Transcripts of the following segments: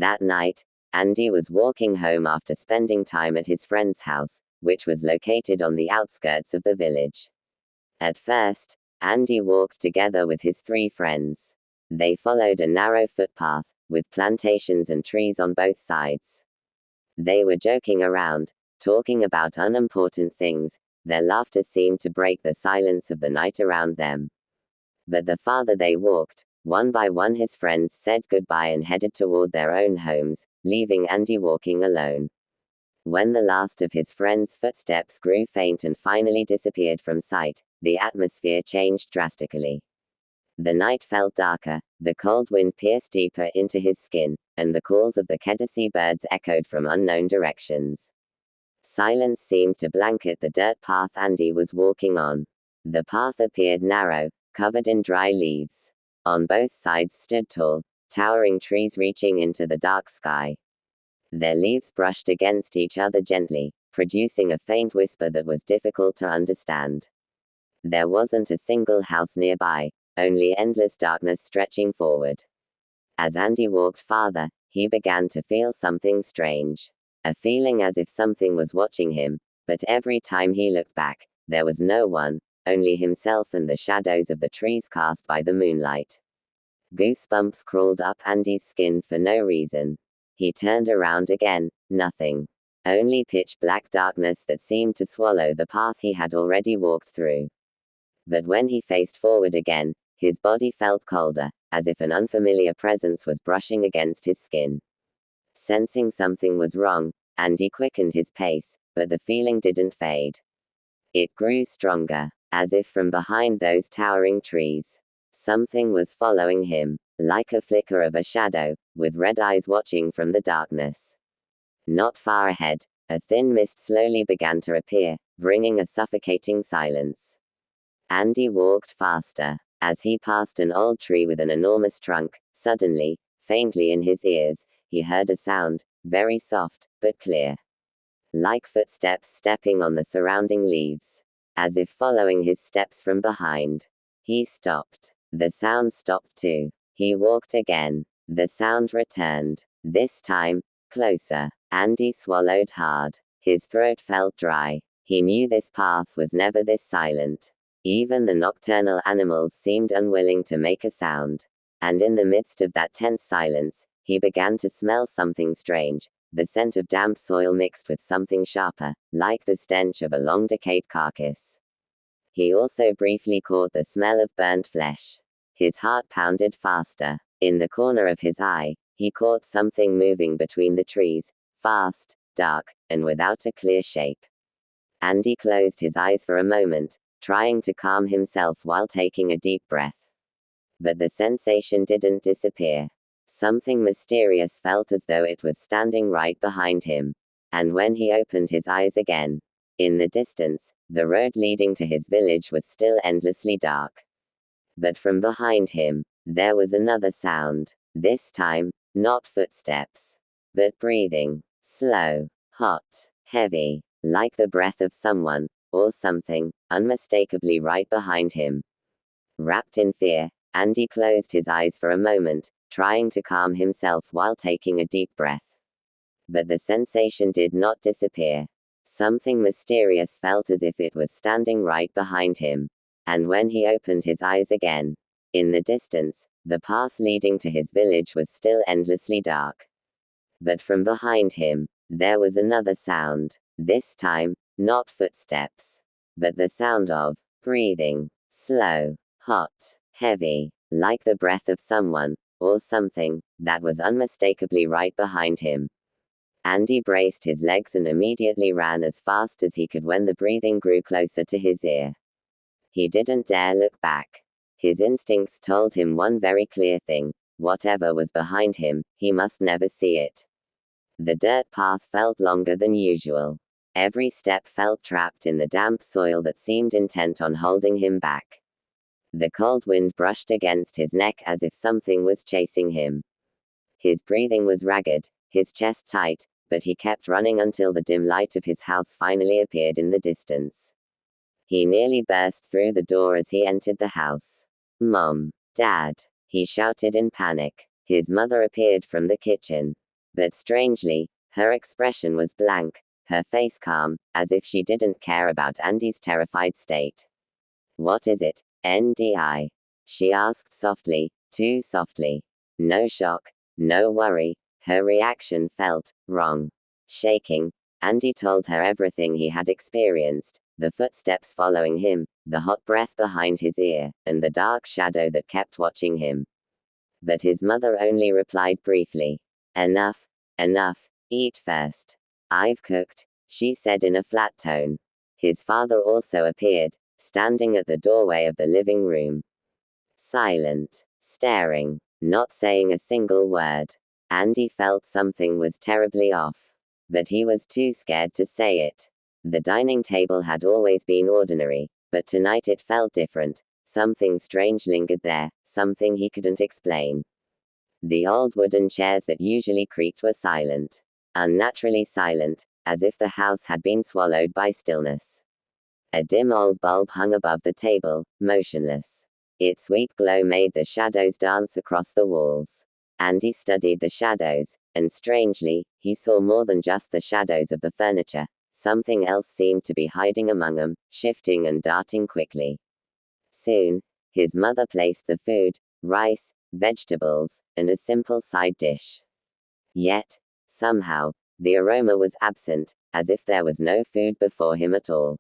That night, Andy was walking home after spending time at his friend's house, which was located on the outskirts of the village. At first, Andy walked together with his 3 friends. They followed a narrow footpath, with plantations and trees on both sides. They were joking around, talking about unimportant things. Their laughter seemed to break the silence of the night around them. But the farther they walked, one by one his friends said goodbye and headed toward their own homes, leaving Andy walking alone. When the last of his friends' footsteps grew faint and finally disappeared from sight, the atmosphere changed drastically. The night felt darker, the cold wind pierced deeper into his skin, and the calls of the Kedasi birds echoed from unknown directions. Silence seemed to blanket the dirt path Andy was walking on. The path appeared narrow, covered in dry leaves. On both sides stood tall, towering trees reaching into the dark sky. Their leaves brushed against each other gently, producing a faint whisper that was difficult to understand. There wasn't a single house nearby, only endless darkness stretching forward. As Andy walked farther, he began to feel something strange. A feeling as if something was watching him, but every time he looked back, there was no one, only himself and the shadows of the trees cast by the moonlight. Goosebumps crawled up Andy's skin for no reason. He turned around again, nothing. Only pitch black darkness that seemed to swallow the path he had already walked through. But when he faced forward again, his body felt colder, as if an unfamiliar presence was brushing against his skin. Sensing something was wrong, Andy quickened his pace, but the feeling didn't fade. It grew stronger, as if from behind those towering trees. Something was following him, like a flicker of a shadow, with red eyes watching from the darkness. Not far ahead, a thin mist slowly began to appear, bringing a suffocating silence. Andy walked faster. As he passed an old tree with an enormous trunk, suddenly, faintly in his ears, he heard a sound, very soft, but clear. Like footsteps stepping on the surrounding leaves. As if following his steps from behind. He stopped. The sound stopped too. He walked again. The sound returned. This time, closer. Andy swallowed hard. His throat felt dry. He knew this path was never this silent. Even the nocturnal animals seemed unwilling to make a sound. And in the midst of that tense silence, he began to smell something strange, the scent of damp soil mixed with something sharper, like the stench of a long-decayed carcass. He also briefly caught the smell of burnt flesh. His heart pounded faster. In the corner of his eye, he caught something moving between the trees, fast, dark, and without a clear shape. Andy closed his eyes for a moment, trying to calm himself while taking a deep breath. But the sensation didn't disappear. Something mysterious felt as though it was standing right behind him. And when he opened his eyes again, in the distance, the road leading to his village was still endlessly dark. But from behind him, there was another sound. This time, not footsteps, but breathing. Slow, hot, heavy, like the breath of someone, or something, unmistakably right behind him. Wrapped in fear, Andy closed his eyes for a moment, trying to calm himself while taking a deep breath. But the sensation did not disappear. Something mysterious felt as if it was standing right behind him. And when he opened his eyes again, in the distance, the path leading to his village was still endlessly dark. But from behind him, there was another sound. This time, not footsteps, but the sound of breathing. Slow, hot, heavy, like the breath of someone, or something, that was unmistakably right behind him. Andy braced his legs and immediately ran as fast as he could when the breathing grew closer to his ear. He didn't dare look back. His instincts told him one very clear thing: whatever was behind him, he must never see it. The dirt path felt longer than usual. Every step felt trapped in the damp soil that seemed intent on holding him back. The cold wind brushed against his neck as if something was chasing him. His breathing was ragged, his chest tight, but he kept running until the dim light of his house finally appeared in the distance. He nearly burst through the door as he entered the house. "Mom! Dad!" he shouted in panic. His mother appeared from the kitchen. But strangely, her expression was blank, her face calm, as if she didn't care about Andy's terrified state. What is it, NDI? She asked softly, too softly. No shock, no worry. Her reaction felt wrong. Shaking, Andy told her everything he had experienced, the footsteps following him, the hot breath behind his ear, and the dark shadow that kept watching him. But his mother only replied briefly. Enough, enough, eat first. I've cooked, she said in a flat tone. His father also appeared, standing at the doorway of the living room. Silent, staring, not saying a single word. Andy felt something was terribly off. But he was too scared to say it. The dining table had always been ordinary, but tonight it felt different. Something strange lingered there, something he couldn't explain. The old wooden chairs that usually creaked were silent. Unnaturally silent, as if the house had been swallowed by stillness. A dim old bulb hung above the table, motionless. Its weak glow made the shadows dance across the walls. Andy studied the shadows, and strangely, he saw more than just the shadows of the furniture. Something else seemed to be hiding among them, shifting and darting quickly. Soon, his mother placed the food, rice, vegetables, and a simple side dish. Yet, somehow, the aroma was absent, as if there was no food before him at all.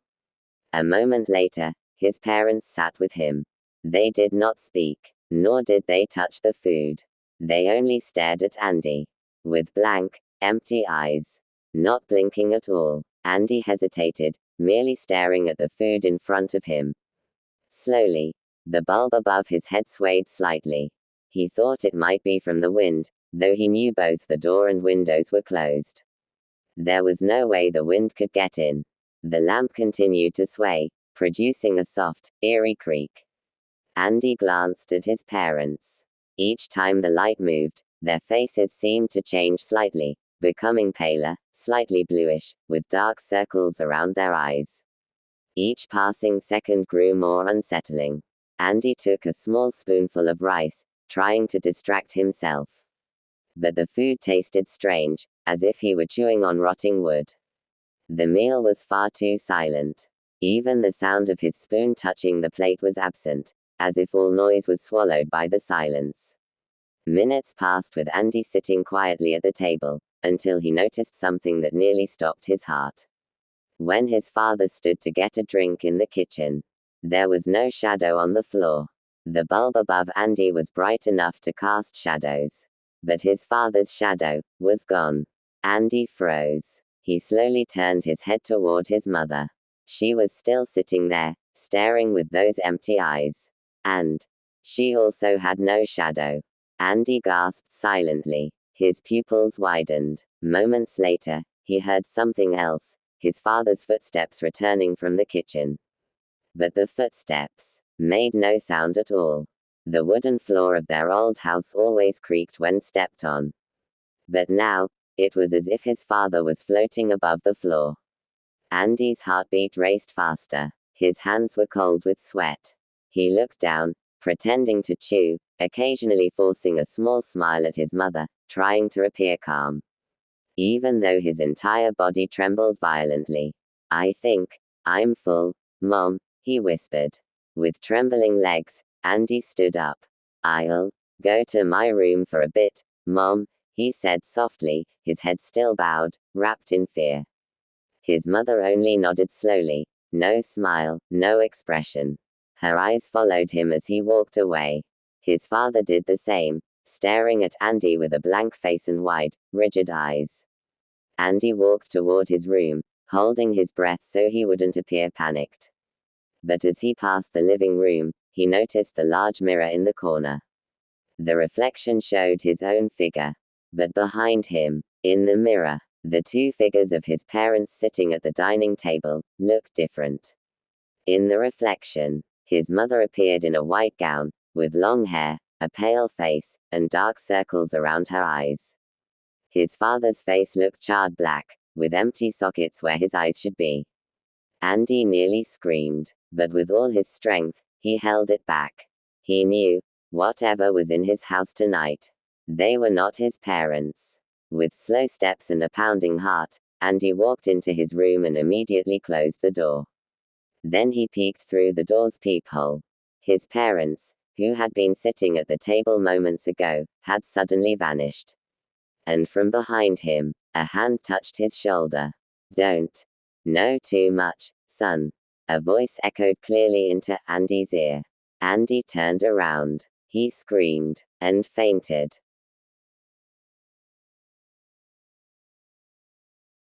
A moment later, his parents sat with him. They did not speak, nor did they touch the food. They only stared at Andy. With blank, empty eyes. Not blinking at all. Andy hesitated, merely staring at the food in front of him. Slowly, the bulb above his head swayed slightly. He thought it might be from the wind, though he knew both the door and windows were closed. There was no way the wind could get in. The lamp continued to sway, producing a soft, eerie creak. Andy glanced at his parents. Each time the light moved, their faces seemed to change slightly, becoming paler, slightly bluish, with dark circles around their eyes. Each passing second grew more unsettling. Andy took a small spoonful of rice, trying to distract himself. But the food tasted strange, as if he were chewing on rotting wood. The meal was far too silent. Even the sound of his spoon touching the plate was absent, as if all noise was swallowed by the silence. Minutes passed with Andy sitting quietly at the table, until he noticed something that nearly stopped his heart. When his father stood to get a drink in the kitchen, there was no shadow on the floor. The bulb above Andy was bright enough to cast shadows. But his father's shadow was gone. Andy froze. He slowly turned his head toward his mother. She was still sitting there, staring with those empty eyes. And she also had no shadow. Andy gasped silently. His pupils widened. Moments later, he heard something else, his father's footsteps returning from the kitchen. But the footsteps made no sound at all. The wooden floor of their old house always creaked when stepped on. But now, it was as if his father was floating above the floor. Andy's heartbeat raced faster. His hands were cold with sweat. He looked down, pretending to chew, occasionally forcing a small smile at his mother, trying to appear calm. Even though his entire body trembled violently. I think I'm full, Mom, he whispered. With trembling legs, Andy stood up. I'll go to my room for a bit, Mom, he said softly, his head still bowed, wrapped in fear. His mother only nodded slowly. No smile, no expression. Her eyes followed him as he walked away. His father did the same, staring at Andy with a blank face and wide, rigid eyes. Andy walked toward his room, holding his breath so he wouldn't appear panicked. But as he passed the living room, he noticed the large mirror in the corner. The reflection showed his own figure. But behind him, in the mirror, the two figures of his parents sitting at the dining table looked different. In the reflection, his mother appeared in a white gown, with long hair, a pale face, and dark circles around her eyes. His father's face looked charred black, with empty sockets where his eyes should be. Andy nearly screamed, but with all his strength, he held it back. He knew, whatever was in his house tonight, they were not his parents. With slow steps and a pounding heart, Andy walked into his room and immediately closed the door. Then he peeked through the door's peephole. His parents, who had been sitting at the table moments ago, had suddenly vanished. And from behind him, a hand touched his shoulder. "Don't know too much, son," a voice echoed clearly into Andy's ear. Andy turned around. He screamed and fainted.